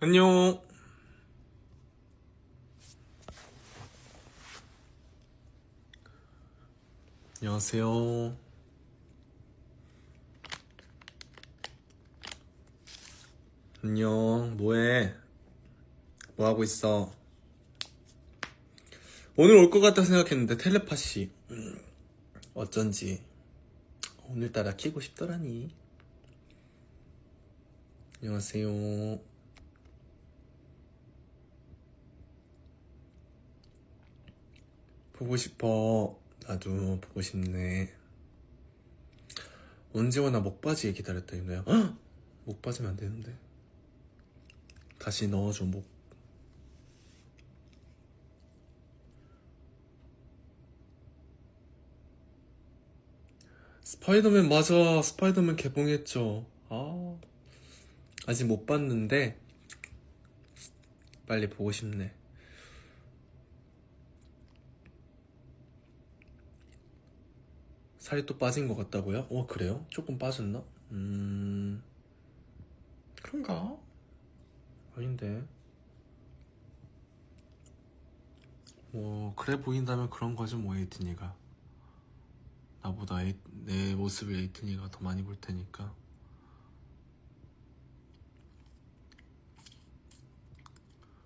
안녕. 안녕하세요. 안녕. 뭐해? 뭐하고 있어? 오늘 올 것 같다 생각했는데 텔레파시. 어쩐지 오늘따라 키고 싶더라니. 안녕하세요. 보고 싶어. 나도 보고 싶네. 언제 오나 목바지에 기다렸다 이거야. 헉! 목 빠지면 안 되는데. 다시 넣어줘 목. 스파이더맨 맞아. 스파이더맨 개봉했죠. 아직 못 봤는데 빨리 보고 싶네. 살이 또 빠진 것 같다고요? 그래요? 조금 빠졌나? 그런가? 아닌데. 뭐 그래 보인다면 그런 거죠 뭐. 에이튼이가 나보다 내 모습을 에이튼이가 더 많이 볼 테니까.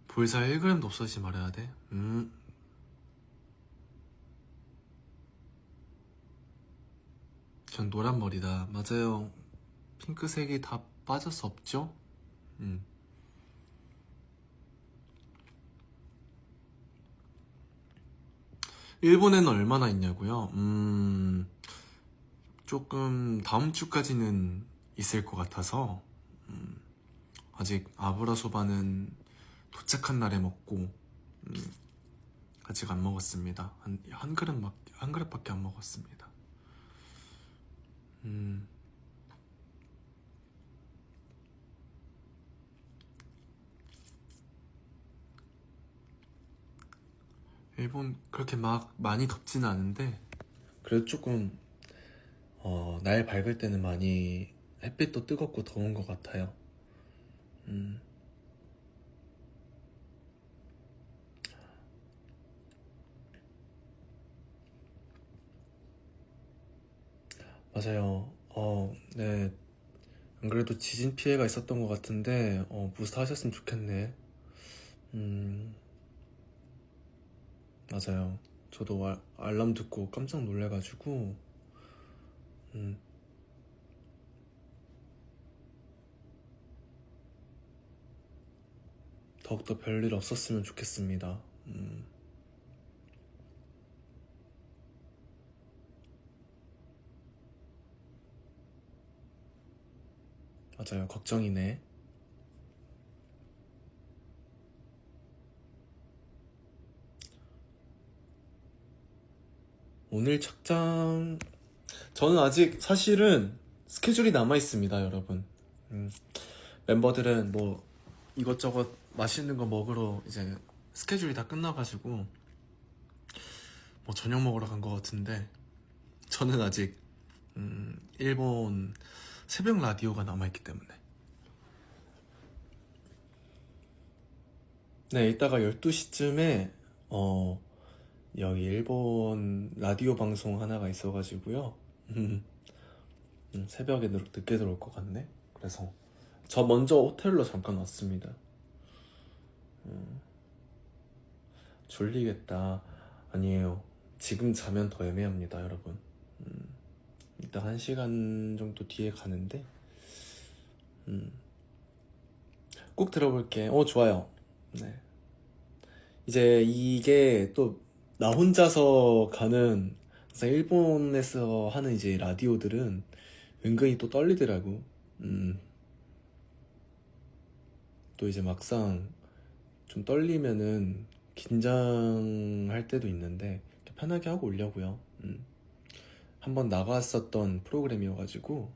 볼살 1g도 없어지지 말아야 돼? 전 노란 머리다. 맞아요. 핑크색이 다 빠질 수 없죠? 일본에는 얼마나 있냐고요? 조금 다음 주까지는 있을 것 같아서 아직 아브라소바는 도착한 날에 먹고 아직 안 먹었습니다. 한 그릇밖에 안 먹었습니다. 일본 그렇게 막 많이 덥지는 않은데 그래도 조금 날 밝을 때는 많이 햇빛도 뜨겁고 더운 것 같아요. 맞아요. 네. 안 그래도 지진 피해가 있었던 것 같은데 부스터 하셨으면 좋겠네. 맞아요. 저도 알람 듣고 깜짝 놀래가지고 더욱더 별일 없었으면 좋겠습니다. 맞아요. 걱정이네. 오늘 착장 저는 아직 사실은 스케줄이 남아있습니다 여러분. 멤버들은 뭐 이것저것 맛있는 거 먹으러 이제 스케줄이 다 끝나가지고 뭐 저녁 먹으러 간 것 같은데 저는 아직 일본 새벽 라디오가 남아있기 때문에. 네, 이따가 12시쯤에 여기 일본 라디오 방송 하나가 있어가지고요. 새벽에 늦게 들어올 것 같네. 그래서 저 먼저 호텔로 잠깐 왔습니다. 졸리겠다. 아니에요. 지금 자면 더 애매합니다 여러분. 이따 1시간 정도 뒤에 가는데 꼭 들어볼게. 좋아요. 네. 이제 이게 또 나 혼자서 가는 일본에서 하는 이제 라디오들은 은근히 또 떨리더라고. 또 이제 막상 좀 떨리면은 긴장할 때도 있는데 편하게 하고 오려고요. 한번 나갔었던 프로그램이어가지고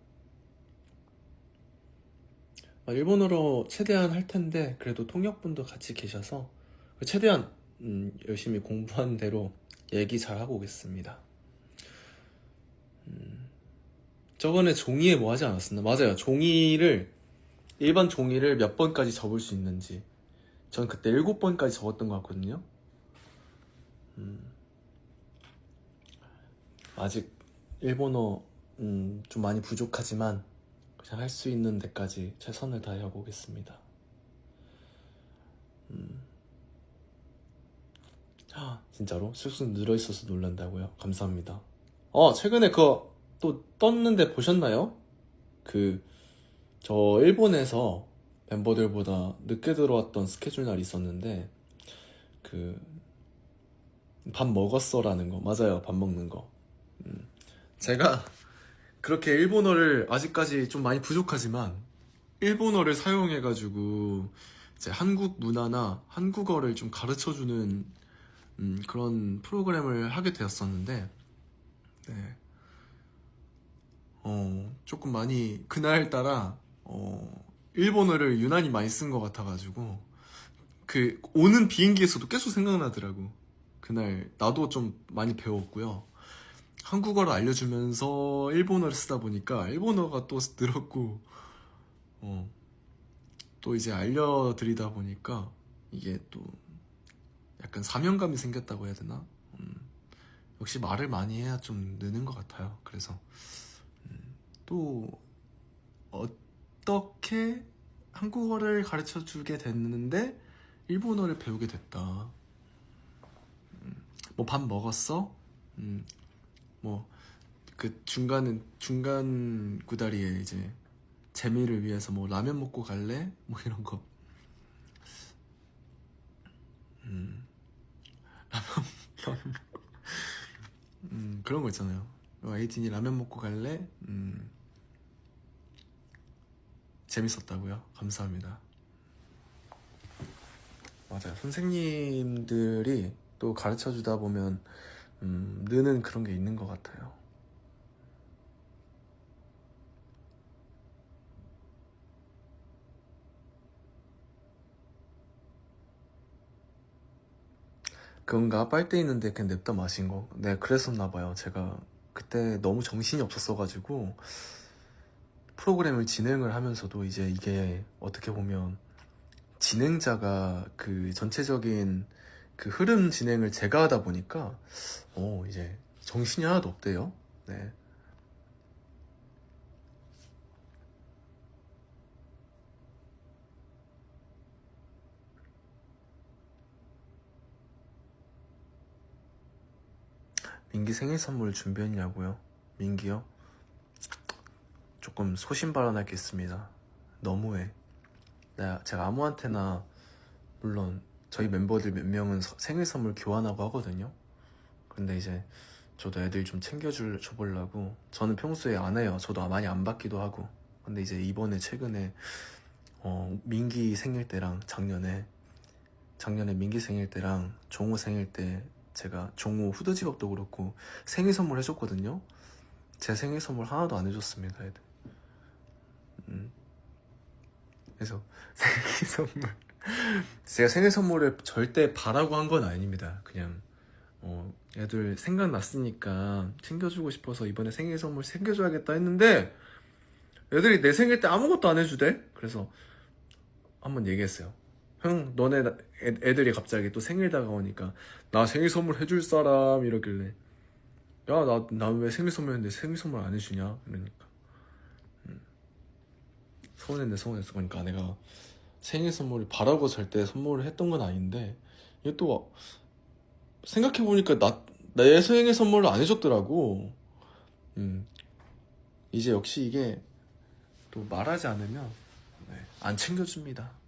일본어로 최대한 할 텐데 그래도 통역분도 같이 계셔서 최대한 열심히 공부한 대로 얘기 잘 하고 오겠습니다. 저번에 종이에 뭐 하지 않았었나? 맞아요. 종이를 일반 종이를 몇 번까지 접을 수 있는지. 전 그때 7번까지 접었던 것 같거든요. 아직 일본어 좀 많이 부족하지만 그냥 할 수 있는 데까지 최선을 다해 보겠습니다. 진짜로? 쑥쑥 늘어있어서 놀란다고요? 감사합니다. 최근에 그거 또 떴는데 보셨나요? 저 일본에서 멤버들보다 늦게 들어왔던 스케줄 날이 있었는데, 밥 먹었어라는 거. 맞아요, 밥 먹는 거. 제가 그렇게 일본어를 아직까지 좀 많이 부족하지만, 일본어를 사용해가지고, 이제 한국 문화나 한국어를 좀 가르쳐주는 그런 프로그램을 하게 되었었는데, 네. 조금 많이 그날따라 일본어를 유난히 많이 쓴 것 같아가지고 오는 비행기에서도 계속 생각나더라고. 그날 나도 좀 많이 배웠고요. 한국어를 알려주면서 일본어를 쓰다 보니까 일본어가 또 늘었고, 또 이제 알려드리다 보니까 이게 또 약간 사명감이 생겼다고 해야 되나? 역시 말을 많이 해야 좀 느는 것 같아요. 그래서 또 어떻게 한국어를 가르쳐 주게 됐는데 일본어를 배우게 됐다. 뭐 밥 먹었어? 뭐 그 중간 구다리에 이제 재미를 위해서 뭐 라면 먹고 갈래? 뭐 이런 거. 그런 거 있잖아요. 에이틴이 라면 먹고 갈래? 재밌었다고요? 감사합니다. 맞아요. 선생님들이 또 가르쳐 주다 보면 느는 그런 게 있는 것 같아요. 그건가? 빨대 있는데 그냥 냅다 마신 거. 네, 그랬었나 봐요. 제가 그때 너무 정신이 없었어가지고 프로그램을 진행을 하면서도 이제 이게 어떻게 보면 진행자가 그 전체적인 그 흐름 진행을 제가 하다 보니까 이제 정신이 하나도 없대요. 네. 민기 생일 선물 준비했냐고요? 민기요? 조금 소신 발언하겠습니다. 너무해. 제가 아무한테나, 물론 저희 멤버들 몇 명은 생일 선물 교환하고 하거든요. 근데 이제 저도 애들 좀 줘보려고. 저는 평소에 안 해요. 저도 많이 안 받기도 하고. 근데 이제 이번에 최근에 민기 생일 때랑 작년에 민기 생일 때랑 종호 생일 때 제가 종호 후드 직업도 그렇고 생일 선물 해줬거든요. 제 생일 선물 하나도 안 해줬습니다, 애들. 그래서 생일 선물, 제가 생일 선물을 절대 바라고 한 건 아닙니다. 그냥 애들 생각났으니까 챙겨주고 싶어서 이번에 생일 선물 챙겨줘야겠다 했는데 애들이 내 생일 때 아무것도 안 해주대. 그래서 한번 얘기했어요. 형, 애들이 갑자기 또 생일 다가오니까 나 생일 선물 해줄 사람 이러길래, 야, 나 왜 생일 선물 했는데 생일 선물 안 해주냐 이러니까 서운했어. 그러니까 내가 생일 선물을 바라고 절대 선물을 했던 건 아닌데 이게 또 생각해보니까 내 생일 선물을 안 해줬더라고. 이제 역시 이게 또 말하지 않으면 안 챙겨줍니다.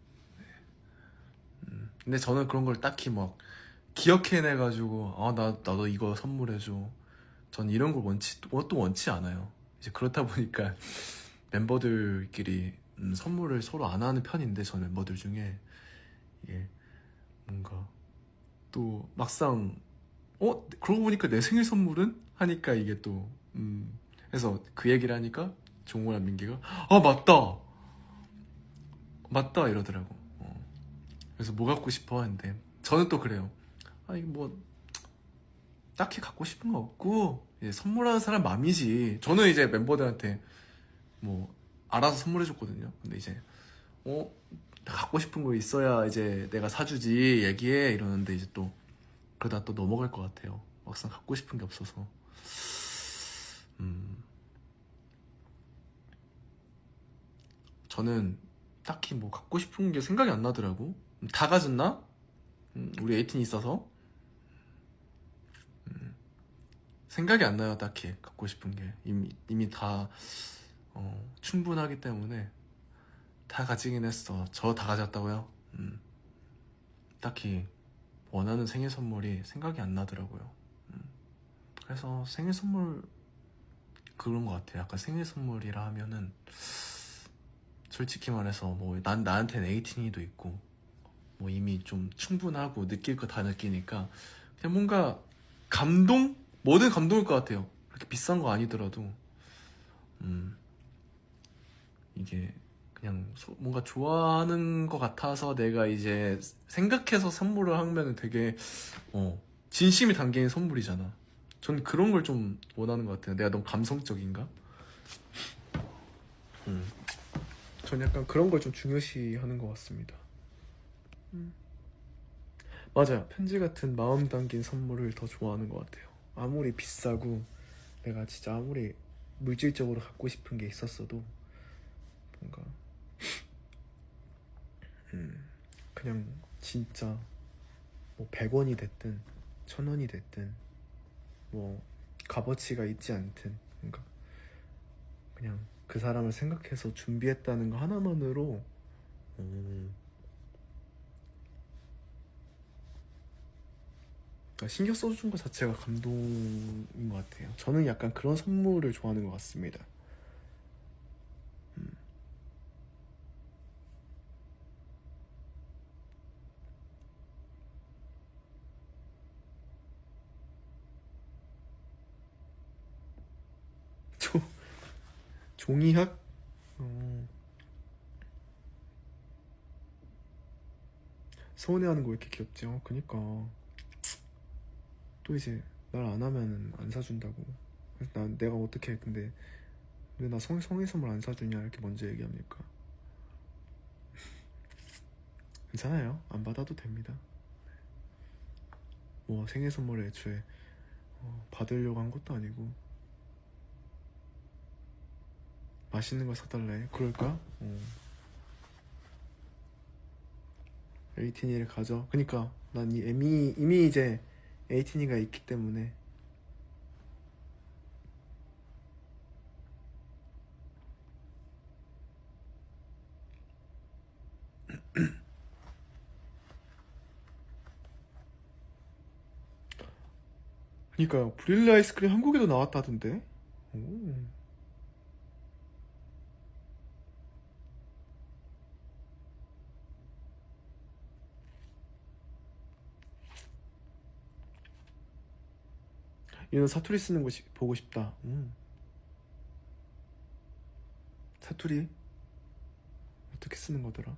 근데 저는 그런 걸 딱히 막 기억해내가지고 나도 이거 선물해줘. 전 이런 걸 원치 않아요. 이제 그렇다 보니까 멤버들끼리 선물을 서로 안 하는 편인데, 저 멤버들 중에 이게 뭔가 또 막상 그러고 보니까 내 생일 선물은? 하니까 이게 또 그래서 그 얘기를 하니까 종호랑 민기가 맞다 이러더라고. 그래서 뭐 갖고 싶어 했는데 저는 또 그래요. 이거 뭐 딱히 갖고 싶은 거 없고 이제 선물하는 사람 맘이지. 저는 이제 멤버들한테 뭐 알아서 선물해줬거든요. 근데 이제 갖고 싶은 거 있어야 이제 내가 사주지 얘기해 이러는데 이제 또 그러다 또 넘어갈 것 같아요. 막상 갖고 싶은 게 없어서. 저는 딱히 뭐 갖고 싶은 게 생각이 안 나더라고. 다 가졌나? 우리 에이틴이 있어서 생각이 안 나요. 딱히 갖고 싶은 게 이미 다 충분하기 때문에 다 가지긴 했어. 저 다 가졌다고요? 딱히 원하는 생일 선물이 생각이 안 나더라고요. 그래서 생일 선물 그런 것 같아요. 약간 생일 선물이라 하면은 솔직히 말해서 뭐 나한테는 에이틴이도 있고 뭐 이미 좀 충분하고 느낄 거 다 느끼니까 그냥 뭔가 감동? 뭐든 감동일 것 같아요. 그렇게 비싼 거 아니더라도 이게 그냥 뭔가 좋아하는 것 같아서 내가 이제 생각해서 선물을 하면 되게 진심이 담긴 선물이잖아. 전 그런 걸 좀 원하는 것 같아요. 내가 너무 감성적인가? 전 약간 그런 걸 좀 중요시 하는 것 같습니다. 맞아요. 편지 같은 마음 담긴 선물을 더 좋아하는 것 같아요. 아무리 비싸고 내가 진짜 아무리 물질적으로 갖고 싶은 게 있었어도 뭔가 그냥 진짜 뭐 100원이 됐든 1000원이 됐든 뭐 값어치가 있지 않든 뭔가 그냥 그 사람을 생각해서 준비했다는 거 하나만으로 그러니까 신경 써준 것 자체가 감동인 것 같아요. 저는 약간 그런 선물을 좋아하는 것 같습니다. 조, 종이학? 서운해하는 거 왜 이렇게 귀엽지? 그니까 또 이제 날 안 하면은 안 사준다고. 그래서 내가 어떻게 근데 왜 나 성의 선물 안 사주냐 이렇게 먼저 얘기합니까? 괜찮아요. 안 받아도 됩니다. 뭐 생일 선물을 애초에 받으려고 한 것도 아니고 맛있는 걸 사달래. 그럴까? 에이티니를 가져. 그니까 난 이미 이제 에이티니가 있기 때문에 그니까요. 브릴레 아이스크림 한국에도 나왔다던데. 오. 이런 사투리 쓰는 거 보고 싶다. 사투리 어떻게 쓰는 거더라?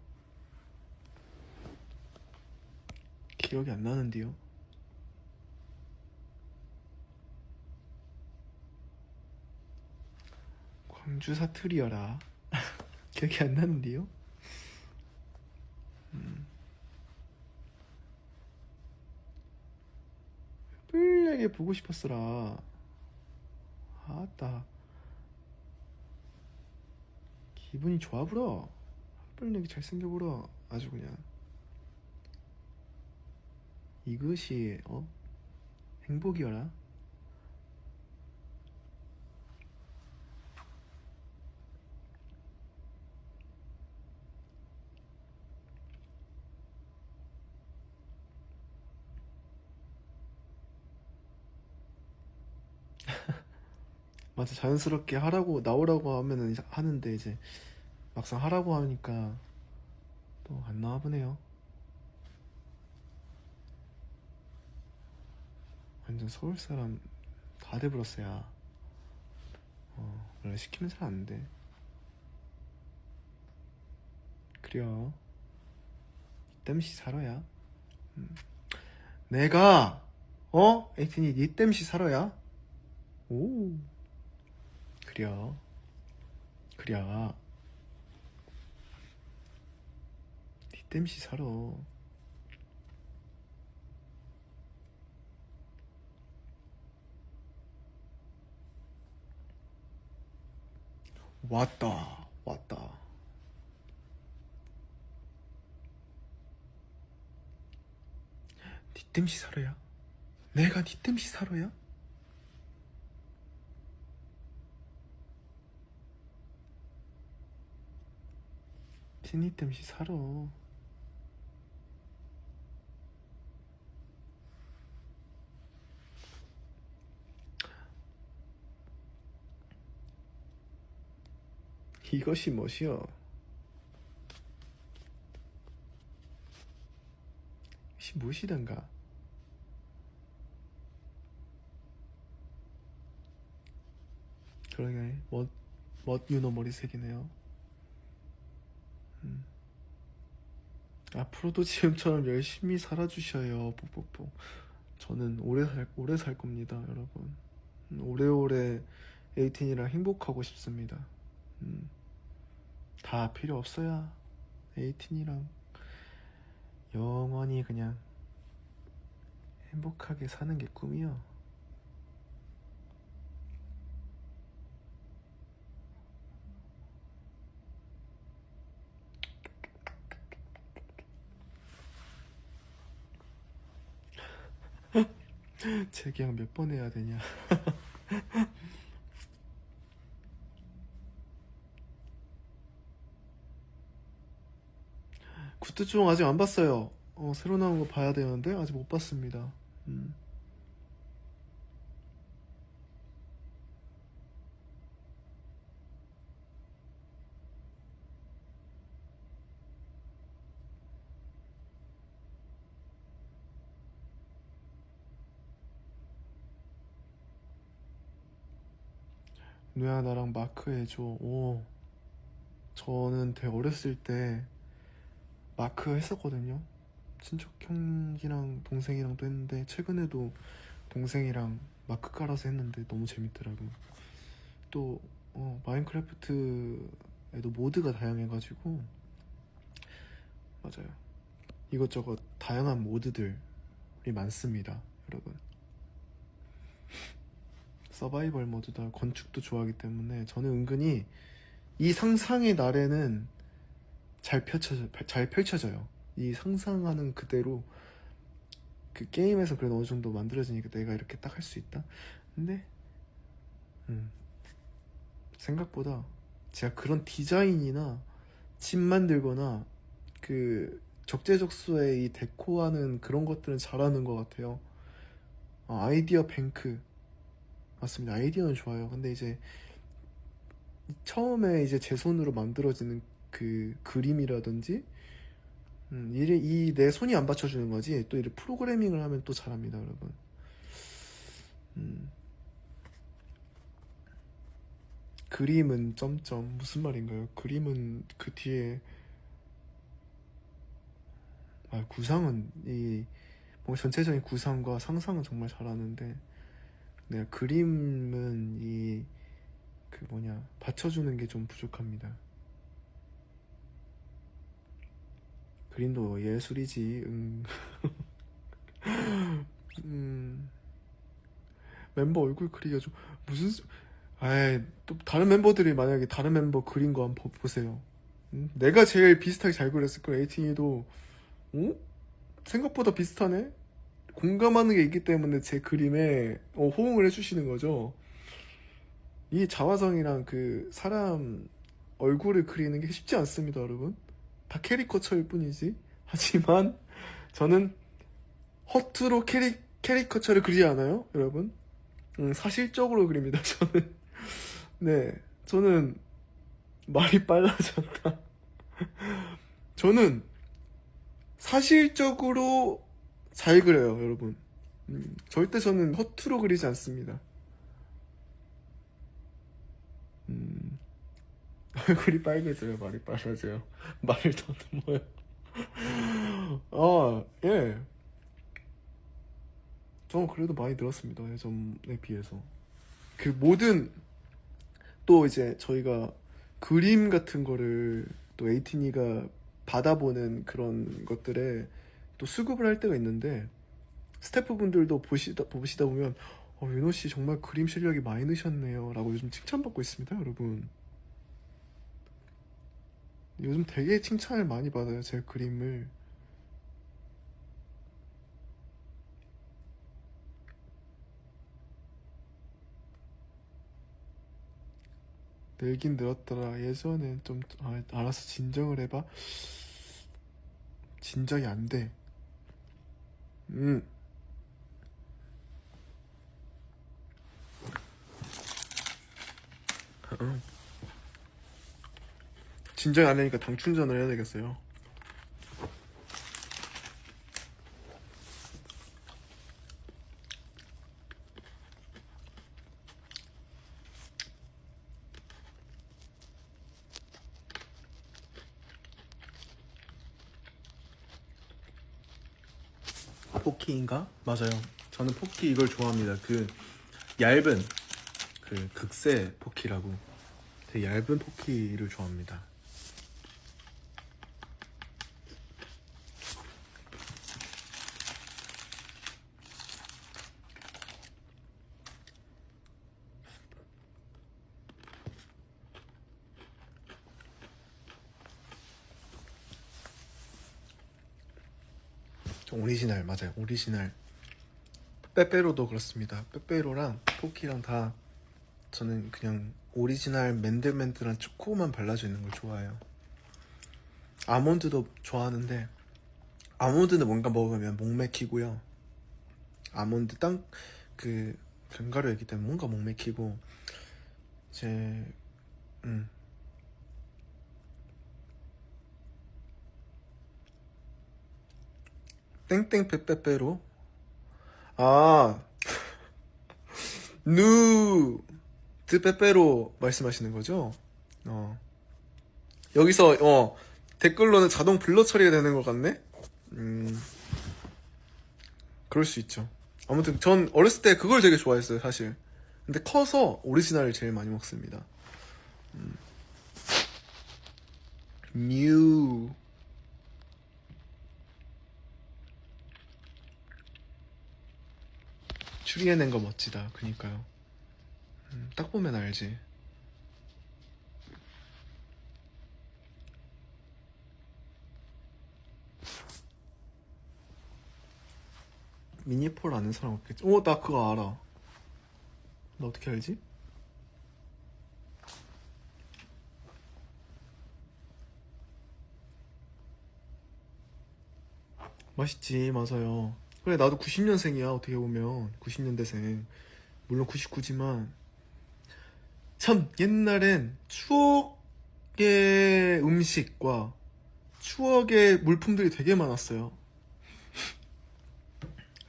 기억이 안 나는데요. 광주 사투리여라. 기억이 안 나는데요. 뿔나게 보고 싶었어라. 아따 기분이 좋아 불어. 뿔나게 잘생겨 불어. 아주 그냥 이것이 행복이여라. 맞아. 자연스럽게 하라고 나오라고 하면은 하는데 이제 막상 하라고 하니까 또 안 나와 보네요. 완전 서울 사람 다 돼버렸어야. 원래 시키면 잘 안 돼. 그래요. 땜시 살아야. 내가 에이틴이 니 땜시 살아야. 오. 그래요. 그래. 땜시 살아. 왔다 왔다. 니 땜시 살아야? 내가 니 땜시 살아야? 니 땜시 살아. 이것이 무엇이여? 이것이 무엇이던가? 그러게 멋 유노 머리색이네요. 앞으로도 지금처럼 열심히 살아주셔요. 뽀뽀뽀. 저는 오래 살 겁니다, 여러분. 오래오래 에이틴이랑 행복하고 싶습니다. 다 필요 없어야 에이틴이랑 영원히 그냥 행복하게 사는 게 꿈이요. 재계약 몇 번 해야 되냐? 굿즈종 아직 안 봤어요. 새로 나온 거 봐야 되는데 아직 못 봤습니다. 누야 나랑 마크 해줘. 오, 저는 되게 어렸을 때 마크 했었거든요. 친척 형이랑 동생이랑도 했는데 최근에도 동생이랑 마크 깔아서 했는데 너무 재밌더라고요. 또 마인크래프트에도 모드가 다양해가지고 맞아요. 이것저것 다양한 모드들이 많습니다, 여러분. 서바이벌 모드다 건축도 좋아하기 때문에 저는 은근히 이 상상의 나래는 잘 펼쳐져요. 이 상상하는 그대로 그 게임에서 그래도 어느 정도 만들어지니까 내가 이렇게 딱 할 수 있다. 근데 생각보다 제가 그런 디자인이나 집 만들거나 그 적재적소에 이 데코하는 그런 것들은 잘하는 것 같아요. 아이디어 뱅크 맞습니다. 아이디어는 좋아요. 근데 이제 처음에 이제 제 손으로 만들어지는 그 그림이라든지 이 내 손이 안 받쳐주는 거지. 또 이렇게 프로그래밍을 하면 또 잘합니다, 여러분. 그림은 점점 무슨 말인가요? 그림은 그 뒤에 구상은 이 뭔가 전체적인 구상과 상상은 정말 잘하는데 내가 그림은 이 그 뭐냐 받쳐주는 게 좀 부족합니다. 그림도 예술이지. 멤버 얼굴 그리기가 좀 무슨 또 다른 멤버들이 만약에 다른 멤버 그린 거 한번 보세요. 내가 제일 비슷하게 잘 그렸을 거야. 에이틴이도 생각보다 비슷하네. 공감하는 게 있기 때문에 제 그림에 호응을 해주시는 거죠. 이 자화상이랑 그 사람 얼굴을 그리는 게 쉽지 않습니다, 여러분. 다 캐리커처일 뿐이지. 하지만 저는 허투루 캐리커처를 그리지 않아요, 여러분. 사실적으로 그립니다, 저는. 네, 저는 말이 빨라졌다. 저는 사실적으로 잘 그려요, 여러분. 절대 저는 허투루 그리지 않습니다. 얼굴이 빨개져요, 말이 빨라져요. 말을 더듬어요. 예. 저 그래도 많이 늘었습니다, 예전에 비해서. 그 모든, 또 이제 저희가 그림 같은 거를 또 에이틴이가 받아보는 그런 것들에 또 수급을 할 때가 있는데, 스태프분들도 보시다 보면 윤호 씨 정말 그림 실력이 많이 느셨네요 라고 요즘 칭찬받고 있습니다, 여러분. 요즘 되게 칭찬을 많이 받아요, 제 그림을. 늘긴 늘었더라. 예전엔 좀 알아서 진정을 해봐. 진정이 안 돼. 진정이 안 되니까 당 충전을 해야 되겠어요. 포키인가? 맞아요. 저는 포키 이걸 좋아합니다. 그 얇은 그 극세 포키라고, 되게 얇은 포키를 좋아합니다. 오리지널, 맞아요. 오리지널. 빼빼로도 그렇습니다. 빼빼로랑 포키랑 다 저는 그냥 오리지널 맨들맨들한 초코만 발라져 있는 걸 좋아해요. 아몬드도 좋아하는데 아몬드는 뭔가 먹으면 목 맥히고요. 아몬드 그 견과류이기 때문에 뭔가 목 맥히고, 이제 땡땡 빼빼빼로. 아, 누드 빼빼로 말씀하시는 거죠? 여기서 댓글로는 자동 블러 처리가 되는 것 같네? 그럴 수 있죠. 아무튼 전 어렸을 때 그걸 되게 좋아했어요, 사실. 근데 커서 오리지널을 제일 많이 먹습니다. 뉴. 추리해낸 거 멋지다. 그니까요. 딱 보면 알지. 미니폴 아는 사람 없겠지? 나 그거 알아. 나 어떻게 알지? 맛있지, 맞아요. 그래, 나도 90년생이야, 어떻게 보면. 90년대생. 물론 99지만. 참, 옛날엔 추억의 음식과 추억의 물품들이 되게 많았어요.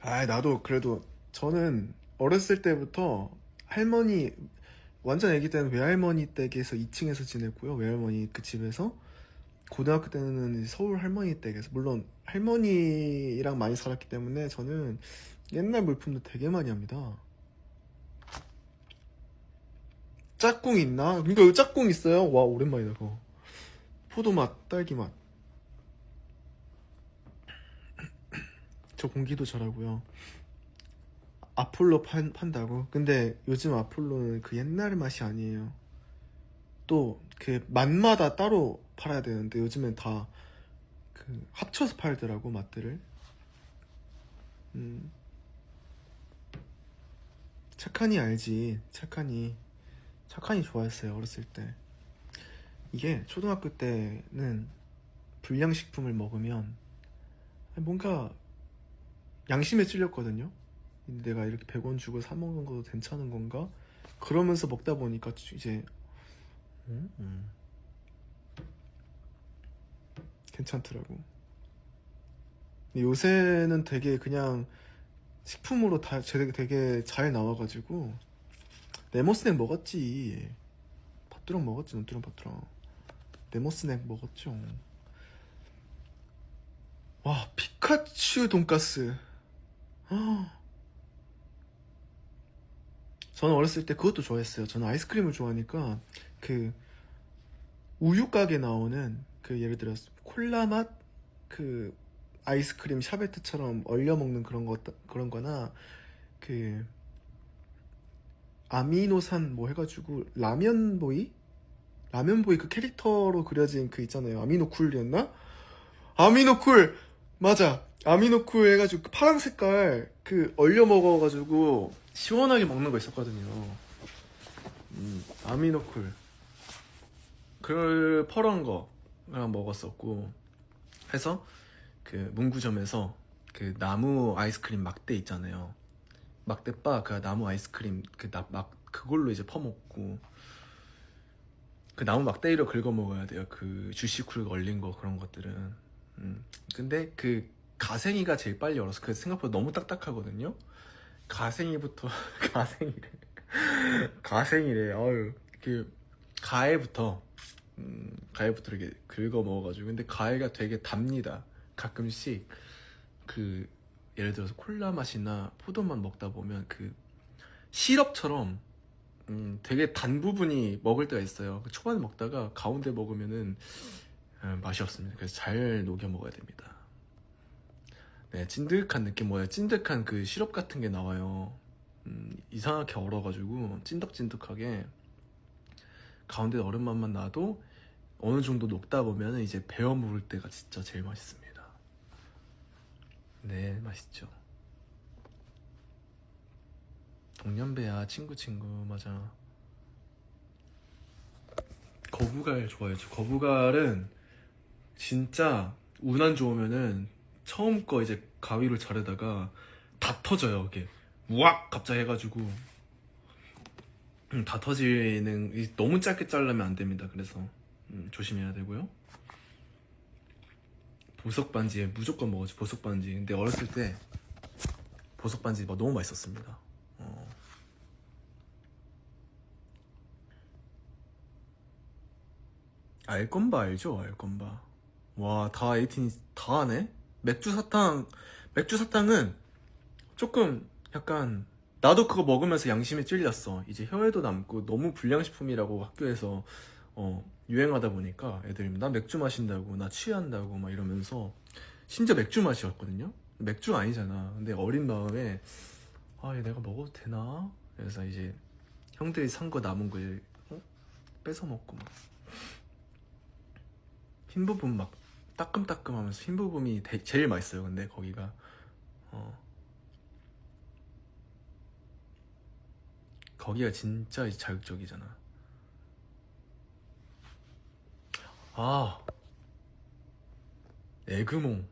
나도 그래도, 저는 어렸을 때부터 할머니, 완전 애기 때는 외할머니 댁에서 2층에서 지냈고요. 외할머니 그 집에서. 고등학교 때는 서울 할머니 댁에서, 물론 할머니랑 많이 살았기 때문에 저는 옛날 물품도 되게 많이 합니다. 짝꿍 있나? 그러니까 여기 짝꿍 있어요? 와, 오랜만이다 그거. 포도맛, 딸기맛. 저 공기도 잘하고요. 아폴로 판다고? 근데 요즘 아폴로는 그 옛날 맛이 아니에요. 또 그 맛마다 따로 팔아야 되는데 요즘엔 다 그 합쳐서 팔더라고, 맛들을. 착하니 알지. 착하니 좋아했어요, 어렸을 때. 이게 초등학교 때는 불량식품을 먹으면 뭔가 양심에 찔렸거든요. 내가 이렇게 100원 주고 사 먹는 것도 괜찮은 건가? 그러면서 먹다 보니까 이제 괜찮더라고. 근데 요새는 되게 그냥 식품으로 다 되게 잘 나와가지고. 네모스낵 먹었지. 팥두렁 먹었지, 논두렁 팥두렁. 네모스낵 먹었죠. 와, 피카츄 돈가스. 저는 어렸을 때 그것도 좋아했어요. 저는 아이스크림을 좋아하니까 그 우유 가게 나오는 그, 예를 들어 콜라 맛 그 아이스크림 샤베트처럼 얼려 먹는 그런 거나 그 아미노산 뭐 해가지고 라면보이 그 캐릭터로 그려진 그 있잖아요. 아미노쿨이었나? 아미노쿨 맞아. 아미노쿨 해가지고 그 파란 색깔 그 얼려 먹어가지고 시원하게 먹는 거 있었거든요. 아미노쿨 그 퍼런 거랑 먹었었고 해서 그 문구점에서 그 나무 아이스크림 막대 있잖아요. 막대바 그 나무 아이스크림 막 그걸로 이제 퍼먹고 그 나무 막대기로 긁어 먹어야 돼요. 그 주시쿨 얼린 거 그런 것들은. 근데 그 가생이가 제일 빨리 얼어서 그 생각보다 너무 딱딱하거든요. 가생이부터 가생이래. 어유 그 가해부터 이렇게 긁어 먹어가지고 근데 가해가 되게 답니다. 가끔씩 그 예를 들어서 콜라 맛이나 포도맛 먹다 보면 그 시럽처럼 되게 단 부분이 먹을 때가 있어요. 초반에 먹다가 가운데 먹으면은 맛이 없습니다. 그래서 잘 녹여 먹어야 됩니다. 네, 찐득한 느낌 뭐예요? 찐득한 그 시럽 같은 게 나와요. 이상하게 얼어가지고 찐득찐득하게 가운데 얼음 맛만 나도 어느 정도 녹다 보면 이제 베어 물을 때가 진짜 제일 맛있습니다. 네, 맛있죠. 동년배야, 친구 맞아. 거부갈 좋아해요. 거부갈은 진짜 운 안 좋으면은 처음 거 이제 가위로 자르다가 다 터져요. 이게 우악 갑자기 해가지고 다 터지는 너무 짧게 자르면 안 됩니다. 그래서 조심해야 되고요. 보석 반지에 무조건 먹었지. 보석 반지. 근데 어렸을 때 보석 반지 너무 맛있었습니다. 알건바 알죠? 알건바. 와, 다 에이틴이 다 하네? 맥주 사탕은 조금 약간, 나도 그거 먹으면서 양심에 찔렸어. 이제 혀에도 남고 너무 불량식품이라고 학교에서, 유행하다 보니까 애들이 나 맥주 마신다고, 나 취한다고 막 이러면서, 심지어 맥주 맛이었거든요? 맥주 아니잖아. 근데 어린 마음에, 아, 얘 내가 먹어도 되나? 그래서 이제 형들이 산 거 남은 걸, 뺏어 먹고 막. 흰 부분 막 따끔따끔하면서 흰 부분이 제일 맛있어요. 근데 거기가 거기가 진짜 자극적이잖아. 아, 에그몽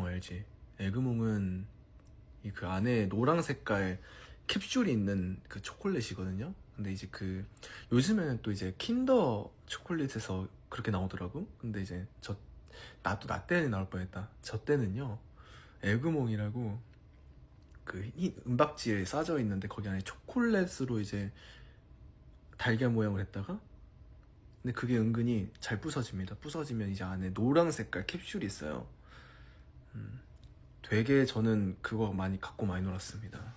알지? 에그몽은 이 그 안에 노랑 색깔 캡슐이 있는 그 초콜릿이거든요. 근데 이제 그 요즘에는 또 이제 킨더 초콜릿에서 그렇게 나오더라고. 근데 이제 나도 나 때는 나올 뻔했다. 저 때는요 에그몽이라고 그 은박지에 싸져 있는데 거기 안에 초콜릿으로 이제 달걀 모양을 했다가 근데 그게 은근히 잘 부서집니다. 부서지면 이제 안에 노랑 색깔 캡슐이 있어요. 되게 저는 그거 갖고 많이 놀았습니다.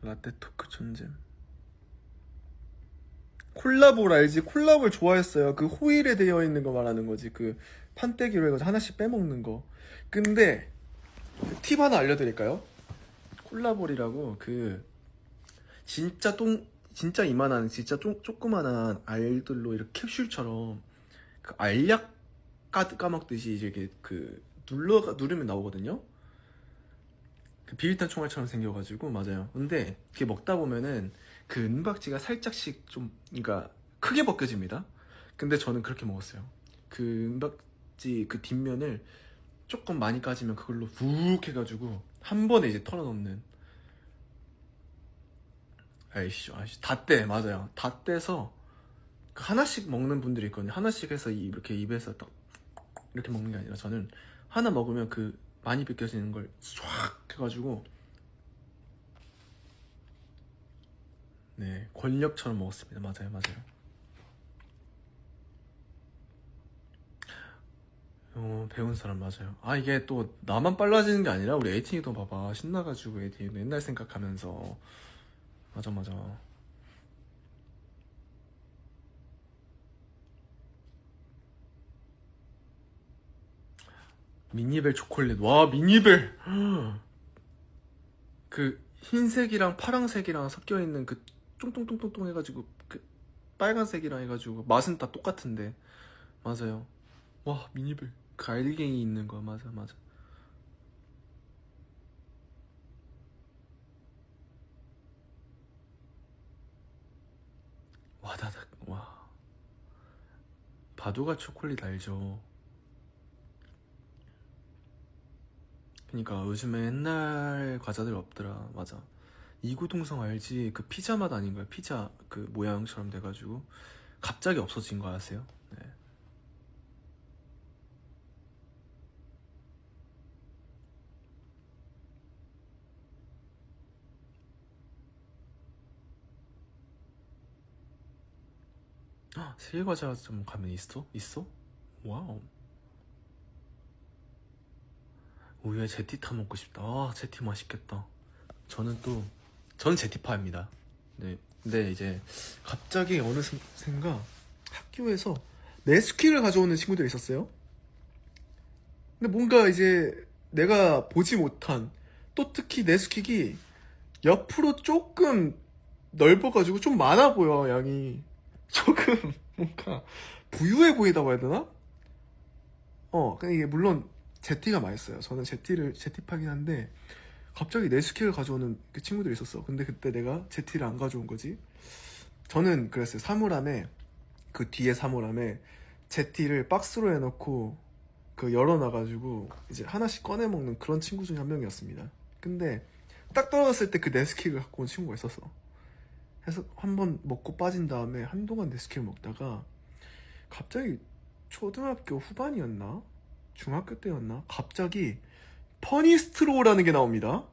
라떼 토크 존잼. 콜라볼 알지? 콜라볼 좋아했어요. 그 호일에 되어 있는 거 말하는 거지. 그 판때기로 해가지고 하나씩 빼먹는 거. 근데 팁 하나 알려드릴까요? 콜라볼이라고 그 진짜 이만한 진짜 조그만한 알들로 이렇게 캡슐처럼 그 알약 까먹듯이 이제 이렇게 그 누르면 나오거든요. 그 비비탄 총알처럼 생겨가지고 맞아요. 근데 이렇게 먹다 보면은 그 은박지가 살짝씩 좀 그러니까 크게 벗겨집니다. 근데 저는 그렇게 먹었어요. 그 은박지 그 뒷면을 조금 많이 까지면 그걸로 훅 해가지고 한 번에 이제 털어놓는. 아이씨 다 떼. 맞아요. 다 떼서 그 하나씩 먹는 분들이 있거든요. 하나씩 해서 이렇게 입에서 딱 이렇게 먹는 게 아니라 저는 하나 먹으면 그 많이 벗겨지는 걸 쫙 해가지고 네 권력처럼 먹었습니다. 맞아요. 배운 사람 맞아요. 아, 이게 또 나만 빨라지는 게 아니라 우리 에이틴이도 봐봐. 신나가지고 에이틴이도 옛날 생각하면서. 맞아, 맞아. 미니벨 초콜릿. 와, 미니벨. 그 흰색이랑 파랑색이랑 섞여 있는 그 똥똥똥똥똥 해가지고 그 빨간색이랑 해가지고 맛은 다 똑같은데. 맞아요. 와, 미니벨. 그 알갱이 있는 거. 맞아, 맞아. 와다닥. 와. 바두가 초콜릿 알죠? 그니까 요즘에 옛날 과자들 없더라. 맞아. 이구동성 알지? 그 피자 맛 아닌가요? 피자 그 모양처럼 돼가지고 갑자기 없어진 거 아세요? 네. 세계 과자 좀 가면 있어? 있어? 와우. 우유에 제티 타 먹고 싶다. 아, 제티 맛있겠다. 저는 또 저는 제티파입니다. 네. 근데 이제 갑자기 어느 순간 학교에서 네스퀴를 가져오는 친구들이 있었어요. 근데 뭔가 이제 내가 보지 못한 또 특히 네스킥이 옆으로 조금 넓어가지고 좀 많아 보여 양이. 조금 뭔가 부유해 보이다고 해야 되나? 근데 이게 물론 제티가 맛있어요. 저는 제티파긴 한데 갑자기 네스킥을 가져오는 그 친구들이 있었어. 근데 그때 내가 제티를 안 가져온 거지. 저는 그랬어요. 사물함에 그 뒤에 사물함에 제티를 박스로 해놓고 그 열어놔가지고 이제 하나씩 꺼내 먹는 그런 친구 중에 한 명이었습니다. 근데 딱 떨어졌을 때 그 네스킥을 갖고 온 친구가 있었어. 해서 한번 먹고 빠진 다음에 한동안 네스킥을 먹다가 갑자기 초등학교 후반이었나? 중학교 때였나? 갑자기 퍼니스트로우라는 게 나옵니다.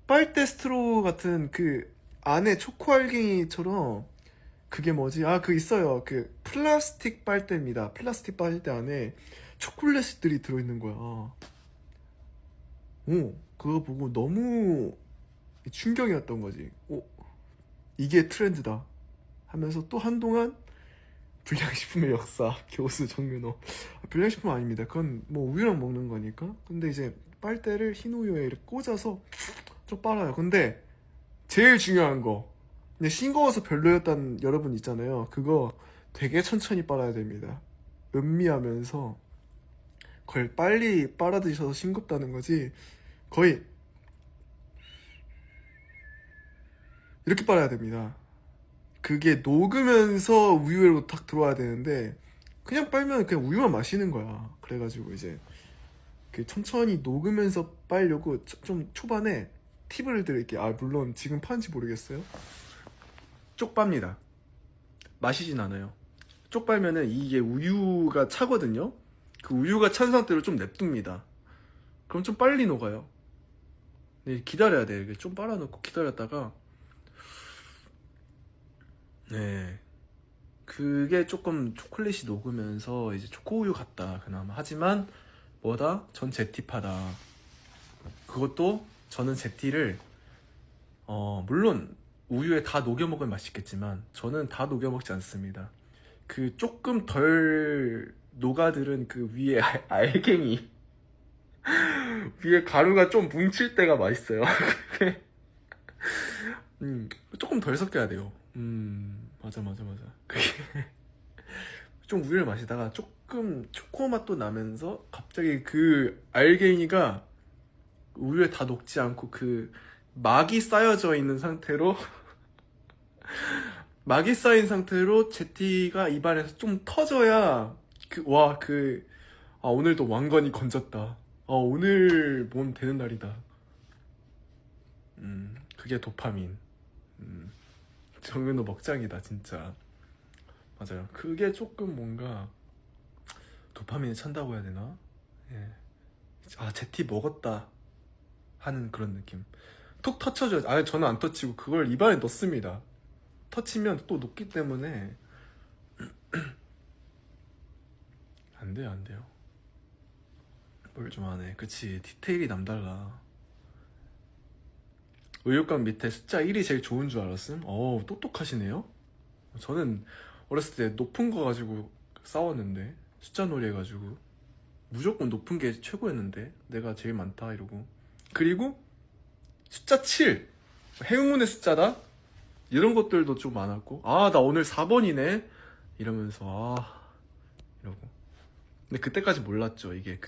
빨대 스트로우 같은 그 안에 초코 알갱이처럼 그게 뭐지? 아, 그 있어요. 그 플라스틱 빨대입니다. 플라스틱 빨대 안에 초콜릿들이 들어있는 거야. 그거 보고 너무 충격이었던 거지. 이게 트렌드다 하면서 또 한동안 불량식품의 역사 교수 정윤호. 불량식품 아닙니다. 그건 뭐 우유랑 먹는 거니까. 근데 이제 빨대를 흰 우유에 이렇게 꽂아서 좀 빨아요. 근데 제일 중요한 거, 근데 싱거워서 별로였다는 여러분 있잖아요. 그거 되게 천천히 빨아야 됩니다. 음미하면서 그걸 빨리 빨아드셔서 싱겁다는 거지. 거의 이렇게 빨아야 됩니다. 그게 녹으면서 우유로 탁 들어와야 되는데 그냥 빨면 그냥 우유만 마시는 거야. 그래가지고 이제 그 천천히 녹으면서 빨려고 좀 초반에 팁을 드릴게요. 아, 물론 지금 파는지 모르겠어요. 쪽 빱니다. 마시진 않아요. 쪽 빨면은 이게 우유가 차거든요. 그 우유가 찬 상태로 좀 냅둡니다. 그럼 좀 빨리 녹아요. 네, 기다려야 돼요. 이게 좀 빨아놓고 기다렸다가, 네, 그게 조금 초콜릿이 녹으면서 이제 초코우유 같다 그나마. 하지만 뭐다? 전 제티파다. 그것도 저는 제티를 물론 우유에 다 녹여 먹으면 맛있겠지만 저는 다 녹여 먹지 않습니다. 그 조금 덜 녹아들은 그 위에 알갱이 위에 가루가 좀 뭉칠 때가 맛있어요. 그게 조금 덜 섞여야 돼요. 맞아, 맞아, 맞아. 그게 좀 우유를 마시다가 조금 초코 맛도 나면서 갑자기 그 알갱이가 우유에 다 녹지 않고 그 막이 쌓여져 있는 상태로 막이 쌓인 상태로 제티가 입안에서 좀 터져야 오늘도 왕건이 건졌다. 오늘 몸 되는 날이다. 그게 도파민. 정은호 먹장이다 진짜. 맞아요. 그게 조금 뭔가 도파민이 찬다고 해야 되나? 예. 제티 먹었다 하는 그런 느낌. 톡 터쳐줘야지. 저는 안 터치고 그걸 입안에 넣습니다. 터치면 또 녹기 때문에 안 돼요, 안 돼요. 뭘 좀 하네. 그치, 디테일이 남달라. 의욕감 밑에 숫자 1이 제일 좋은 줄 알았음? 어우, 똑똑하시네요? 저는 어렸을 때 높은 거 가지고 싸웠는데, 숫자 놀이 해가지고 무조건 높은 게 최고였는데 내가 제일 많다 이러고. 그리고 숫자 7, 행운의 숫자다? 이런 것들도 좀 많았고, 아 나 오늘 4번이네 이러면서 이러고. 근데 그때까지 몰랐죠. 이게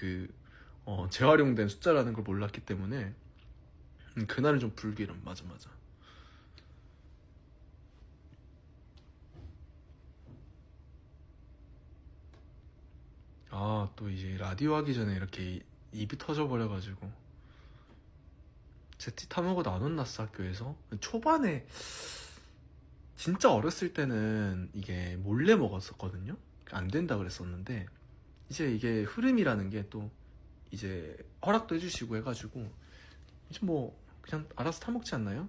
재활용된 숫자라는 걸 몰랐기 때문에. 그날은 좀 불길함. 맞아 맞아. 아 또 이제 라디오 하기 전에 이렇게 입이 터져버려가지고 제티 타먹어도 안 혼났어 학교에서. 초반에 진짜 어렸을 때는 이게 몰래 먹었었거든요. 안 된다 그랬었는데 이제 이게 흐름이라는 게 또 이제 허락도 해주시고 해가지고 이제 뭐 그냥 알아서 타먹지 않나요?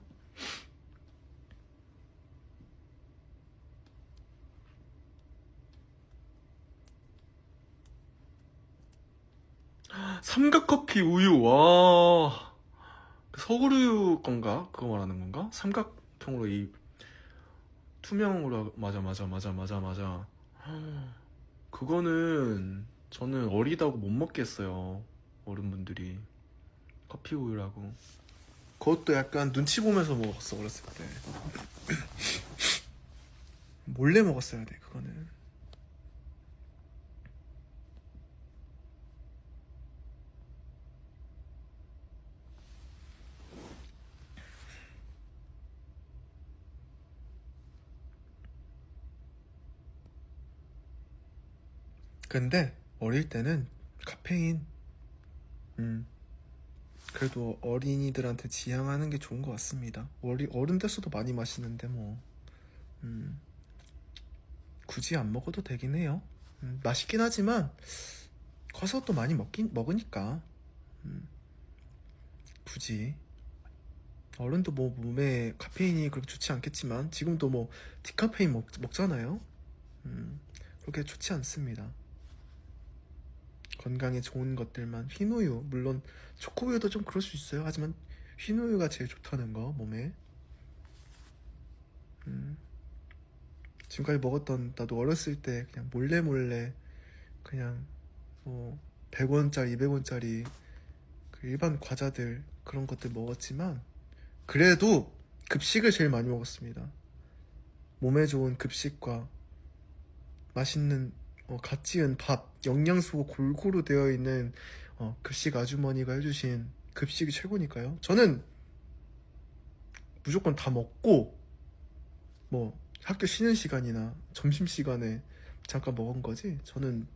삼각커피 우유. 와, 서울우유 건가? 그거 말하는 건가? 삼각형으로 이 투명으로. 맞아 맞아 맞아 맞아 맞아. 그거는 저는 어리다고 못 먹겠어요. 어른분들이 커피 우유라고. 그것도 약간 눈치 보면서 먹었어 어렸을 때. 몰래 먹었어야 돼 그거는. 근데 어릴 때는 카페인, 그래도 어린이들한테 지향하는 게 좋은 것 같습니다. 어른 됐어도 많이 마시는데 뭐 굳이 안 먹어도 되긴 해요. 맛있긴 하지만 커서 또 많이 먹으니까 굳이. 어른도 뭐 몸에 카페인이 그렇게 좋지 않겠지만 지금도 뭐 디카페인 먹잖아요. 그렇게 좋지 않습니다. 건강에 좋은 것들만. 흰우유, 물론 초코우유도 좀 그럴 수 있어요. 하지만 흰우유가 제일 좋다는 거 몸에. 지금까지 먹었던, 나도 어렸을 때 그냥 몰래 몰래 그냥 뭐 100원짜리 200원짜리 그 일반 과자들 그런 것들 먹었지만 그래도 급식을 제일 많이 먹었습니다. 몸에 좋은 급식과 맛있는 갓 지은 밥, 영양소가 골고루 되어 있는 급식 아주머니가 해주신 급식이 최고니까요. 저는 무조건 다 먹고 뭐 학교 쉬는 시간이나 점심시간에 잠깐 먹은 거지. 저는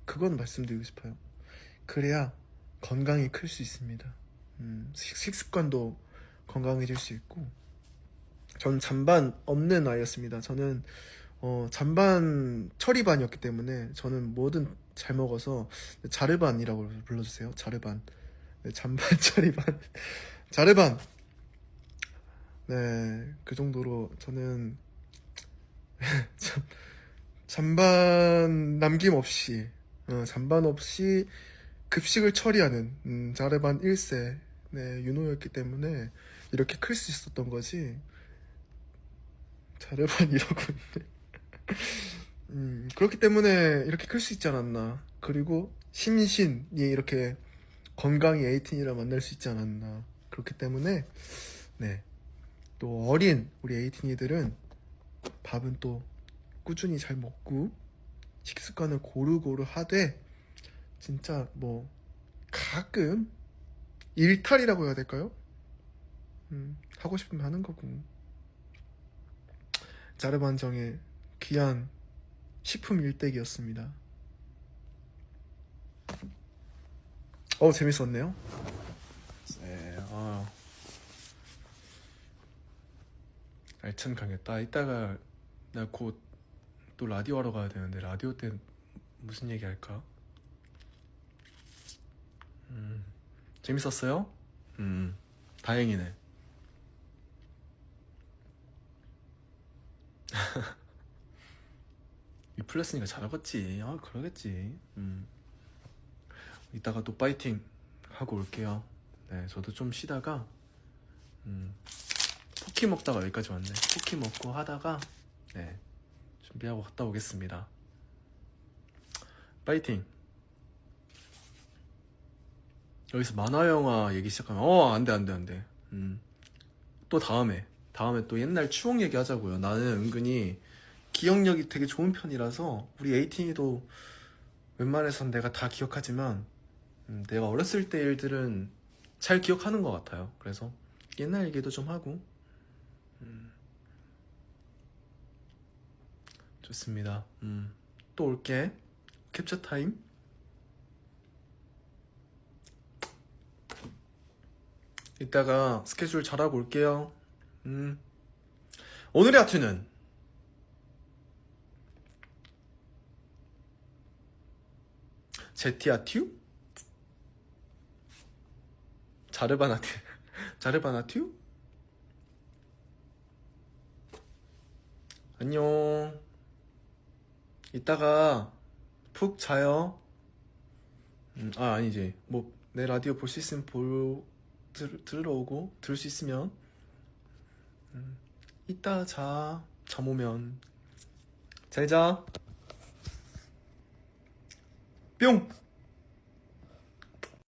그건 말씀드리고 싶어요. 그래야 건강이 클 수 있습니다. 식습관도 건강해질 수 있고. 전 잔반 없는 아이였습니다. 저는 잔반 처리반이었기 때문에 저는 뭐든 잘 먹어서. 자르반이라고 불러주세요. 자르반. 네, 잔반 처리반. 자르반. 네, 그 정도로 저는 잔반 남김없이, 잔반 없이 급식을 처리하는 자르반 1세 네, 윤호였기 때문에 이렇게 클 수 있었던 거지. 자르반 이러고 그렇기 때문에 이렇게 클 수 있지 않았나. 그리고 심신이 이렇게 건강히 에이틴이라 만날 수 있지 않았나. 그렇기 때문에 네, 또 어린 우리 에이틴이들은 밥은 또 꾸준히 잘 먹고 식습관을 고루고루 하되 진짜 뭐 가끔 일탈이라고 해야 될까요? 하고 싶으면 하는 거고. 자르반정의 귀한 식품 일대기였습니다. 재밌었네요. 네, 알찬 강의였다. 이따가 나 곧 또 라디오 하러 가야 되는데 라디오 때 무슨 얘기 할까? 재밌었어요? 다행이네. 이 풀렸으니까 잘하겠지. 아, 그러겠지. 이따가 또 파이팅 하고 올게요. 네, 저도 좀 쉬다가 포키 먹다가 여기까지 왔네. 포키 먹고 하다가 네, 준비하고 갔다 오겠습니다. 파이팅. 여기서 만화 영화 얘기 시작하면 안돼. 또 다음에 또 옛날 추억 얘기 하자고요. 나는 은근히 기억력이 되게 좋은 편이라서 우리 에이틴이도 웬만해선 내가 다 기억하지만 내가 어렸을 때 일들은 잘 기억하는 것 같아요. 그래서 옛날 얘기도 좀 하고 좋습니다. 또 올게. 캡처 타임. 이따가 스케줄 잘하고 올게요. 오늘의 하트는 제티아튜? 자르바나튜? 안녕. 이따가 푹 자요. 아니지. 뭐 내 라디오 볼 수 있으면 들으러 오고 들을 수 있으면 이따 자. 잠 오면 잘 자. 뿅.